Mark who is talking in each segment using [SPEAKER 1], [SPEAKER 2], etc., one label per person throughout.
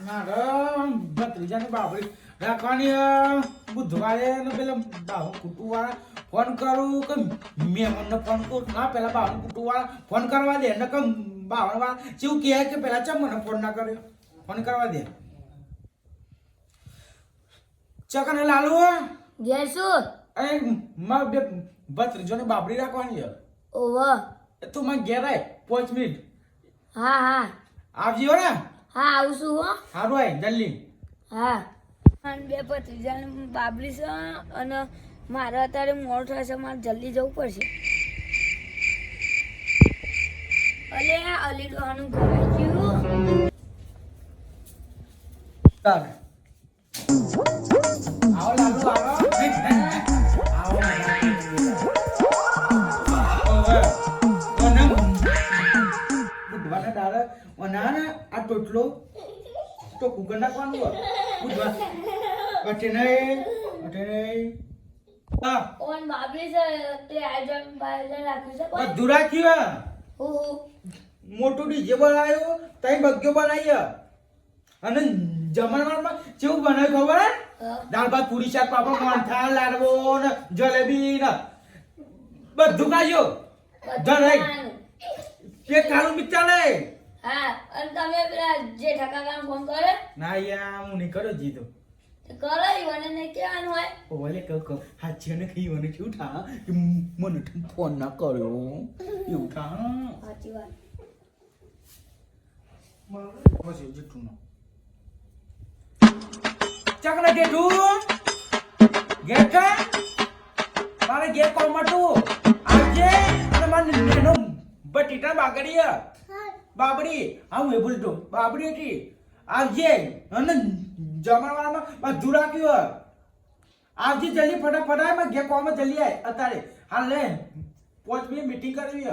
[SPEAKER 1] મારે ભત્રીજાની બાબરી રાખવાની બુધવારે ને પેલા બાહુ કુટુવાળા ફોન કરું કે મહેમાનને ફોન કરું ના પેલા બાહુ કુટુવાળા ફોન કરવા દે ને કે બાવળવાળા જેવું કહે કે પેલા ચમ મને ફોન ના કર્યો ફોન કરવા દે ચકને લાલુ
[SPEAKER 2] જેસું
[SPEAKER 1] એ માર બે ભત્રીજોની બાબરી રાખવાની છે
[SPEAKER 2] ઓવા
[SPEAKER 1] તું મને ઘેર આય 5 મિનિટ
[SPEAKER 2] હા હા
[SPEAKER 1] આવજો ને
[SPEAKER 2] હા આવું છું હો
[SPEAKER 1] સારું આય જલ્દી
[SPEAKER 2] હા અને બે ભત્રીજાની બાબરી છે અને મારે અત્યારે મોડું થશે મારે જલ્દી જવું પડશે અલે અલી ડોહાનું ઘર ગયું
[SPEAKER 1] તારે આવો લાલુ આવો આવો ઓવે ઓને બુધવારના દાડે ઓનાને આ ટોટલો તો કુકર નાખવાનું બુધવાર અટેને હા
[SPEAKER 2] ઓન બાબરી છે તે આયોજન બાયોજન રાખ્યું છે કોઈ
[SPEAKER 1] બધું રાખ્યું
[SPEAKER 2] ઓહો
[SPEAKER 1] મોટું ડીજે બનાવ્યું તઈ બગ્યો બનાવ્યો અને જમણવારમાં કેવું બનાવ્યું ખબર હે દાળ ભાત પૂરી શાક પાપડ મોહનથાળ લાડવો ને જલેબી ને બધું ખાજો ધરાઈ પેટ ખાલું મિચાલે
[SPEAKER 2] હા અને તમે પેલા જે ઠકાકાનો ફોન કરે
[SPEAKER 1] ના યા હું નહીં કર્યો જીતો
[SPEAKER 2] કરો ઈવને ને કેવાનું હોય
[SPEAKER 1] ઓલે કહું હાચી ને કઈ મને શું થા કે મને ફોન ના કર્યો એવું થા
[SPEAKER 2] સાચી વાત
[SPEAKER 1] બસ એ જેટલું ના ચકના જેઠું ગેટા મારે ઘેર કોમ હતું આવજે અને મને નેનો બટીટા બાબડી હા હું એ બોલતો બાબડી હતી આવજે અને જમણવાળામાં બધું રાખ્યું આવજે જલ્દી ફટાફટ આય મેં ઘેર કોમ જલ્દી આય અત્યારે હાલ લે 5 મિનિટ મીટિંગ કરવી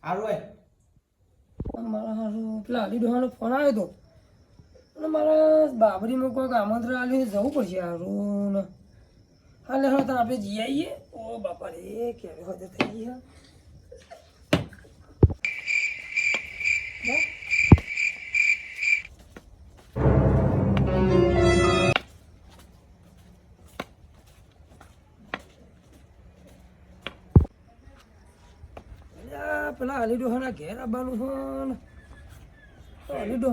[SPEAKER 1] હારું આય
[SPEAKER 3] મારા હારું પેલા અલી ડોહાનો ફોન આવ્યો હતો અને મારા બાબરીમાં કોઈક આમંત્રણ આલ્યું જવું પડશે હારું ને હાલે હવે તને આપણે જઈ આવીએ ઓ બાપા રે ક્યારે હજર થઈ ગઈ હા પેલા અલી ડોહાના ઘેર આવવાનું છે અલી ડો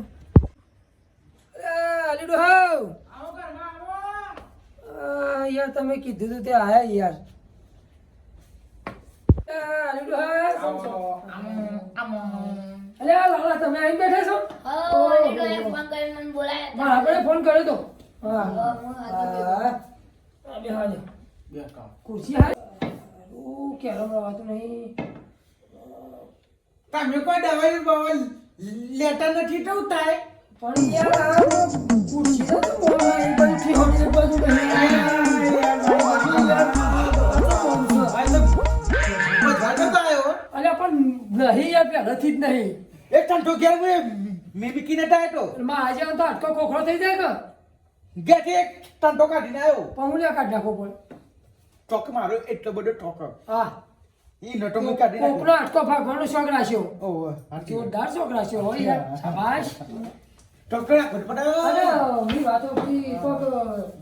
[SPEAKER 3] અલી ડો
[SPEAKER 1] આવો ઘરમાં આવો
[SPEAKER 3] યાર તમે કીધું તો તે આયા યાર અલી ડો અલે લાલા તમે અહીં બેઠા છો
[SPEAKER 2] હો અલી ડોએ ફોન કરીને મને બોલાયા
[SPEAKER 3] હા આપણે ફોન કર્યો તો હા
[SPEAKER 2] હું
[SPEAKER 3] હા બે હાજર
[SPEAKER 1] બે કામ
[SPEAKER 3] ખુરશી હાલ કેરમ રવાતું નહીં
[SPEAKER 1] તમે કોઈ દવાઈ બવાઈ લેટર નથી તો ઉતાય
[SPEAKER 3] પણ યાર આ ખુરશી તો મોવા એ બાજુ થી હોડી બાજુ અલે પણ નહીં યાર પહેલાથી જ નહીં
[SPEAKER 1] એક ટંટો ઘેર મેં બી નતા તો
[SPEAKER 3] માં આજે તો અટકો કોખડો થઈ જાય કે
[SPEAKER 1] ગેટ એક ટંટો કાઢીને આવ્યો
[SPEAKER 3] પમુલિયા કાઢ નાખો પડે
[SPEAKER 1] ટોક મારો એટલો બધો ટોક
[SPEAKER 3] હા
[SPEAKER 1] ઈ નટો મેં કાઢી
[SPEAKER 3] કોકનો અટકો ભાગવાનો શોખ રાખ્યો
[SPEAKER 1] ઓહો હાચી
[SPEAKER 3] જોરદાર શોખ રાખ્યો હોય યાર શાબાશ
[SPEAKER 1] ટોક રાખો
[SPEAKER 3] અરે
[SPEAKER 1] પડાયો
[SPEAKER 3] મી વાતો બધી કોક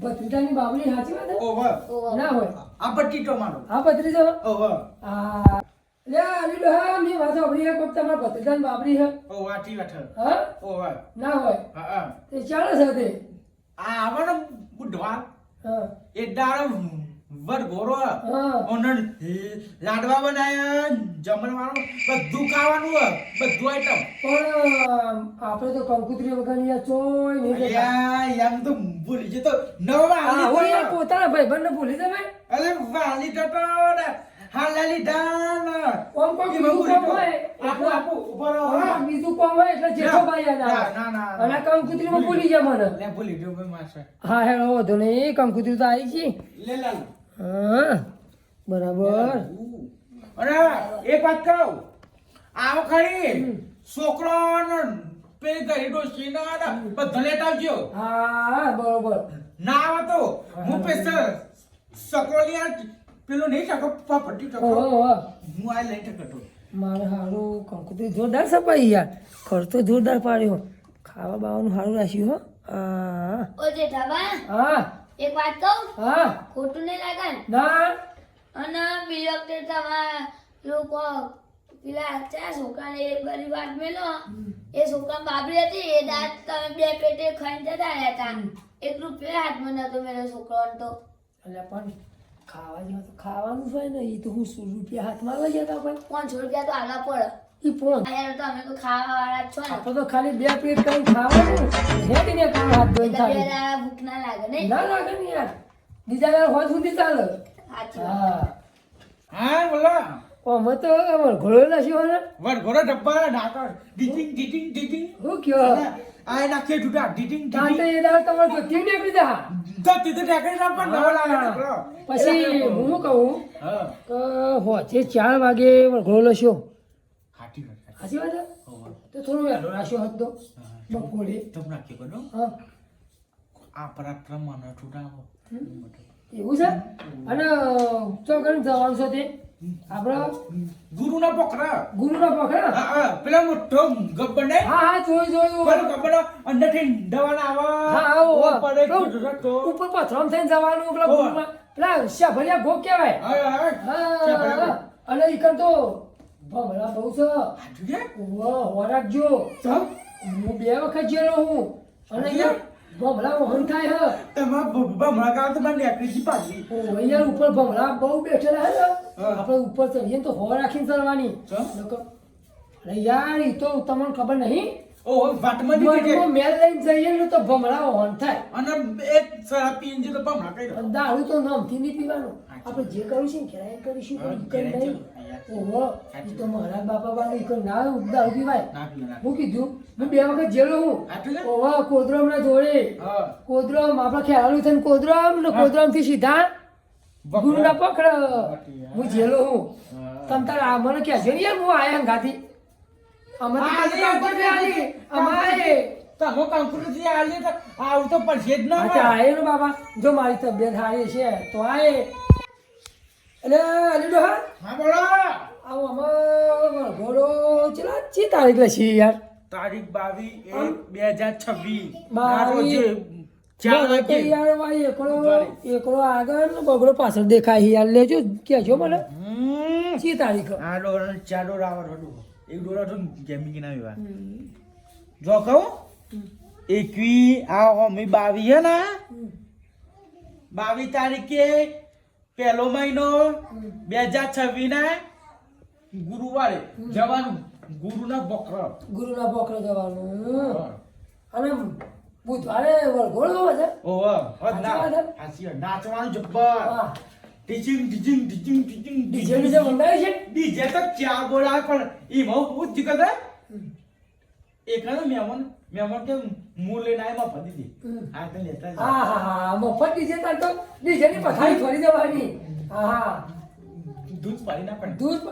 [SPEAKER 3] ભત્રીજાની બાબલી સાચી વાત હે?
[SPEAKER 1] ઓહો
[SPEAKER 3] ના હોય
[SPEAKER 1] આ પટ્ટી તો મારો
[SPEAKER 3] હા ભત્રીજો
[SPEAKER 1] ઓહો
[SPEAKER 3] આ લે અલી ડોહા મી વાતો બધી કોક તમારા ભત્રીજાની બાબલી હે
[SPEAKER 1] ઓહો આટી વાઠ
[SPEAKER 3] હા
[SPEAKER 1] ઓહો
[SPEAKER 3] ના હોય
[SPEAKER 1] હા હા
[SPEAKER 3] તે ચાલે છે તે
[SPEAKER 1] આ આવવાનો બુધવાર
[SPEAKER 3] હા
[SPEAKER 1] એ દાડો વર ગોરો
[SPEAKER 3] હા
[SPEAKER 1] ઓનર લાડવા બનાયા જમણવાળો બધું ખાવાનું બધું આઈટમ
[SPEAKER 3] પણ આપણે તો કંકુતરી વગરની યાર ચોય નહીં જતા.
[SPEAKER 1] અલ્યા યાર તો ભૂલી જતો નવા
[SPEAKER 3] હા હું યાર પોતાના ભાઈબંધને ભૂલી જવાય
[SPEAKER 1] અરે વાલી તો ને હાલાલી દાન
[SPEAKER 3] કોમ કોમ બીજું કોમ હોય
[SPEAKER 1] આપો આપો ઉપર
[SPEAKER 3] હા, બીજું કોમ હોય એટલે જેઠો ભાઈ યાદ આવે.
[SPEAKER 1] ના, ના, ના.
[SPEAKER 3] અને કંકુતરીમાં ભૂલી જાય મને
[SPEAKER 1] લે ભૂલી ગયો ભાઈ માસ્ટર
[SPEAKER 3] હા હેડો વાંધો નહીં કંકુતરી તો આવી છે
[SPEAKER 1] લે લાલ
[SPEAKER 3] હા બરાબર
[SPEAKER 1] અરે એક વાત કહું આવો ખરી છોકરો ને પેલી ગરી ડોસી ના બધા લેતા આવજો
[SPEAKER 3] હા બરોબર
[SPEAKER 1] ના આવે તો હું પેસર સકોલિયા પેલો નહીં શકો પટ્ટી ટકો
[SPEAKER 3] ઓહો
[SPEAKER 1] હું આ લઈ ટકતો
[SPEAKER 3] મારે હારું કંકુતરી જોરદાર સપાઈ યાર ખર્ચો જોરદાર પાડ્યો ખાવા બાવાનું સારું રાખ્યું હો. હા
[SPEAKER 2] ઓ જેઠાબા
[SPEAKER 3] હા
[SPEAKER 2] એક વાત કહું
[SPEAKER 3] હા
[SPEAKER 2] ખોટું નહીં લાગે ને?
[SPEAKER 3] ના
[SPEAKER 2] અને બીજો વખતે તમારા લોકો પેલા ચાર છોકરાને એક બધી વાત મેલો એ છોકરા બાબરી હતી એ દાંત તમે બે પેટે ખાઈને જતા રહ્યા હતા. 1 રૂપિયા હાથમાં નતો મેલો છોકરાઓને તો.
[SPEAKER 3] એટલે પણ ખાવા જેવા તો ખાવાનું છે ને એ તો હું 100 રૂપિયા હાથમાં લઈ જતા ભાઈ
[SPEAKER 2] 500 રૂપિયા તો આલા પડે.
[SPEAKER 3] એ ફોન
[SPEAKER 2] આ યાર તમે તો ખાવા વાળા જ છો ને
[SPEAKER 3] આપણે તો ખાલી 2 પ્લેટ કરીને ખાવાનું હેડીને કામ હાથ ધોઈને
[SPEAKER 2] એટલે બે
[SPEAKER 3] ખાલી
[SPEAKER 2] દાડા ભૂખ ના લાગે ને?
[SPEAKER 3] ના લાગે ને યાર બીજા વાર હોજ સુધી ચાલે
[SPEAKER 2] સાચી વાત.
[SPEAKER 3] હા
[SPEAKER 1] હા બોલો
[SPEAKER 3] અમે તો ઘોડો નાખ્યો ને
[SPEAKER 1] વડઘોડો ડબ્બા નાખો ડીટિંગ ડીટિંગ ડીટિંગ
[SPEAKER 3] હું કયો
[SPEAKER 1] આ નાખીએ જુદા ડીટિંગ
[SPEAKER 3] ત્યાં તો
[SPEAKER 1] ડીટિંગ
[SPEAKER 3] એ દાળ તમારે તો ટીમ નીકળી જા
[SPEAKER 1] તો તીધું ટેકરી ના પણ નવો લાગે બોલો.
[SPEAKER 3] પછી હું શું કહું
[SPEAKER 1] હા
[SPEAKER 3] કે હોજે 4 વાગે ઘોડો લસ્યો
[SPEAKER 1] હાટી વાત
[SPEAKER 3] સાચી વાત છે? તો થોડું વહેલો રાખ્યો હતો બપોરે
[SPEAKER 1] તમ નાખી કરો
[SPEAKER 3] હા
[SPEAKER 1] આ પ્રમાણે છૂટાવો
[SPEAKER 3] એવું છે અને ચોકડી જવાનું છે તે આપણે
[SPEAKER 1] ગુરુના પોખરા
[SPEAKER 3] ગુરુના પકડા
[SPEAKER 1] હા હા પેલા મોટો ગબ્બર ને
[SPEAKER 3] હા હા જોયું
[SPEAKER 1] પેલો ગબ્બર અંદરથી દવાના
[SPEAKER 3] હા
[SPEAKER 1] આવા
[SPEAKER 3] આવો
[SPEAKER 1] ઓ પડે
[SPEAKER 3] પેલું
[SPEAKER 1] ગુજરાતો
[SPEAKER 3] ઉપર પથરામ થઈને જવાનું પેલા
[SPEAKER 1] ઓહ.
[SPEAKER 3] ગુરુમાં પેલા શાભરિયા ભોગ કહેવાય
[SPEAKER 1] હા હા
[SPEAKER 3] હા અને ઈકન તો ભમરા બહુ છે
[SPEAKER 1] હાજુ કે
[SPEAKER 3] ઓહો રાખજો
[SPEAKER 1] સમ
[SPEAKER 3] હું 2 વખત જેલો હું અને યાર ભમરા મોહન થાય હે
[SPEAKER 1] તમાર બમણા કામ તો મને નેકરી પાછી
[SPEAKER 3] ઓ યાર ઉપર ભમરા બહુ બેઠેલા હે ને
[SPEAKER 1] હા.
[SPEAKER 3] આપણે ઉપર ચડીએ ને તો હો રાખીને ચડવાની
[SPEAKER 1] ચમ?
[SPEAKER 3] નકર અરે યાર ઈ તો તમને ખબર નહીં
[SPEAKER 1] ઓ વાટમાં દીધી છે
[SPEAKER 3] વનમાં મેલ લઈને જઈએ ને તો ભમરા હોન થાય
[SPEAKER 1] અને એક શરાબ પીને જે તો બમણા કર્યો
[SPEAKER 3] અને દારૂ તો નામથી નહીં પીવાનું આપણે જે કર્યું છે ને ઘેરાય કરીશું
[SPEAKER 1] હા,
[SPEAKER 3] ઈ કરી
[SPEAKER 1] ઘેરાય
[SPEAKER 3] નહીં
[SPEAKER 1] ચાલો.
[SPEAKER 3] ઓહો ઈ તો મહારાજ બાપા વાળું ઈ કરી ના દારૂ પીવાય
[SPEAKER 1] ના પીવો ના
[SPEAKER 3] હું કીધું હું 2 વખત જેલો હું
[SPEAKER 1] હાચું કે?
[SPEAKER 3] ઓહો કોદરમ ના જોડે
[SPEAKER 1] હા
[SPEAKER 3] કોદરમ આપણે ખેલાડું થઈને કોદરમ ને કોદરમ થી સીધા ગુરુના પકડ હું જેલો હું તમ તાર આ મને કહેજો ને યાર હું આયા ગાતી અમે તો
[SPEAKER 1] હા,
[SPEAKER 3] કદી કામ પર આલી અમારે
[SPEAKER 1] તમે કંકુરથી આલી તો આવું તો પડશે જ ના
[SPEAKER 3] અચ્છા આયે ને બાબા જો મારી તબિયત સારી છે તો આયે એટલે અલીડો હા
[SPEAKER 1] હા બોલો
[SPEAKER 3] આવો અમાર ઘોડો ચલા ચી તારીખ લખી યાર
[SPEAKER 1] તારીખ 22/1/2026
[SPEAKER 3] બાવીસ.
[SPEAKER 1] ચાર
[SPEAKER 3] મને તો
[SPEAKER 1] વાગે
[SPEAKER 3] યાર ભાઈ એકડો આગળ ને બગડો પાછળ દેખાય યાર લેજો કેજો મને ચી તારીખ
[SPEAKER 1] આ ડોરા ચાર ડોરા આવર હતું એક ડોરા તો ગેમિંગ ના વિવા જો કહું 21 આ હોમી 22 હે ને 22 તારીખે પહેલો મહિનો 2026 ના ગુરુવારે જવાનું ગુરુના બકરા
[SPEAKER 3] ગુરુના પોખરે જવાનું અને બુધવારે વળગોળો છે
[SPEAKER 1] ઓહો
[SPEAKER 3] સાચી વાત હે?
[SPEAKER 1] હાસી નાચવાનું જબ્બર
[SPEAKER 3] હા
[SPEAKER 1] teaching teaching teaching teaching
[SPEAKER 3] DJ બીજે મંગાવી છે
[SPEAKER 1] ડીજે તો ચા બોલા પણ ઈ બહુ પૂછ કદે એકાનો મહેમાન કે મું લઈને આય માં ફદી દી આ તો લેતા જા.
[SPEAKER 3] હા હા હા મફત ડીજે તાર તો ડીજે ની પથારી ફરી દેવાની હા હા
[SPEAKER 1] દૂધ પાડી ના પણ
[SPEAKER 3] દૂધ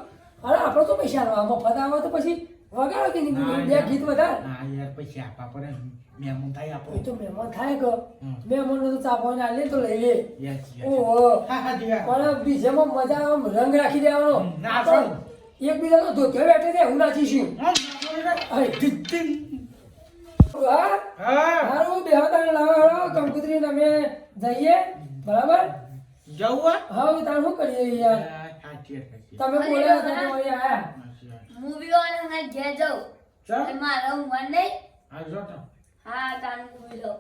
[SPEAKER 3] અરે આપણે તો પૈસા લેવા મફત આવે તો પછી વગાડો કે નહીં બે ગીત વધારે
[SPEAKER 1] હા યાર પછી આપા પડે મહેમાન થાય આપો
[SPEAKER 3] એ તો મહેમાન થાય કે મહેમાન તો ચાપવાને આલે તો લઈ લે
[SPEAKER 1] યસ
[SPEAKER 3] ઓહો
[SPEAKER 1] હા હા જીવા
[SPEAKER 3] પણ ડીજેમાં મજા આમ રંગ રાખી દેવાનો
[SPEAKER 1] નાચો.
[SPEAKER 3] એકબીજા તો ધોતે બેઠે છે હું નાચીશું અરે
[SPEAKER 1] ટીચિંગ
[SPEAKER 3] હા
[SPEAKER 1] હા
[SPEAKER 3] હારું બેહતા લાવો કંકુતરી અમે જઈએ બરાબર
[SPEAKER 1] જવું
[SPEAKER 3] હવે તાર શું કરીએ યાર તમે બોલ્યા હતા તો અહીં આયા
[SPEAKER 2] મૂવી વાળા ના ઘેર જાઉં
[SPEAKER 1] ચાલ
[SPEAKER 2] મારા ઊંઘવા નહીં.
[SPEAKER 1] આ જો તો
[SPEAKER 2] હા તાન મૂવી લો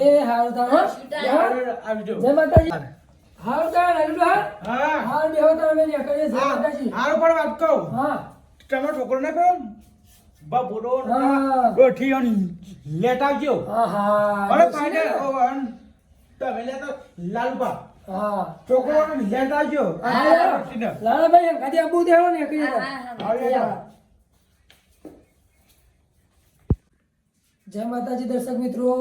[SPEAKER 3] એ હારું તાર હો
[SPEAKER 1] આવી જાઓ.
[SPEAKER 3] જય માતાજી હારું તાર હારું હા
[SPEAKER 1] હા
[SPEAKER 3] હારું બેહો તાર અમે ને કરીએ જય માતાજી
[SPEAKER 1] હારું પણ વાત કહું
[SPEAKER 3] હા
[SPEAKER 1] તમે છોકરો ને કહો બાબુરો
[SPEAKER 3] હા.
[SPEAKER 1] રોઠી લેતા આવજો
[SPEAKER 3] હા હા
[SPEAKER 1] અરે કાઢે તમે લેતા લાલબા
[SPEAKER 3] હા
[SPEAKER 1] છોકરો લેતા આવજો
[SPEAKER 3] લાલાભાઈ એમ કાઢી આપવું દેવો ને કહીએ તો.
[SPEAKER 1] આવજો.
[SPEAKER 3] જય માતાજી દર્શક મિત્રો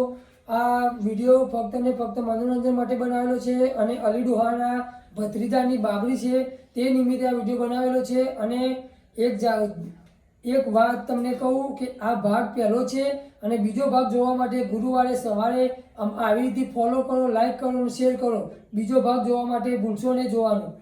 [SPEAKER 3] આ વિડીયો ફક્ત ને ફક્ત મનોરંજન માટે બનાવેલો છે અને અલી ડોહાના ભત્રીજાની બાબરી છે તે નિમિત્તે આ વિડીયો બનાવેલો છે અને એક વાત તમને કહું કે આ ભાગ પહેલો છે અને બીજો ભાગ જોવા માટે ગુરુવારે સવારે આવી રીતે ફોલો કરો લાઈક કરો અને શેર કરો બીજો ભાગ જોવા માટે ભૂલશો નહીં જોવાનું.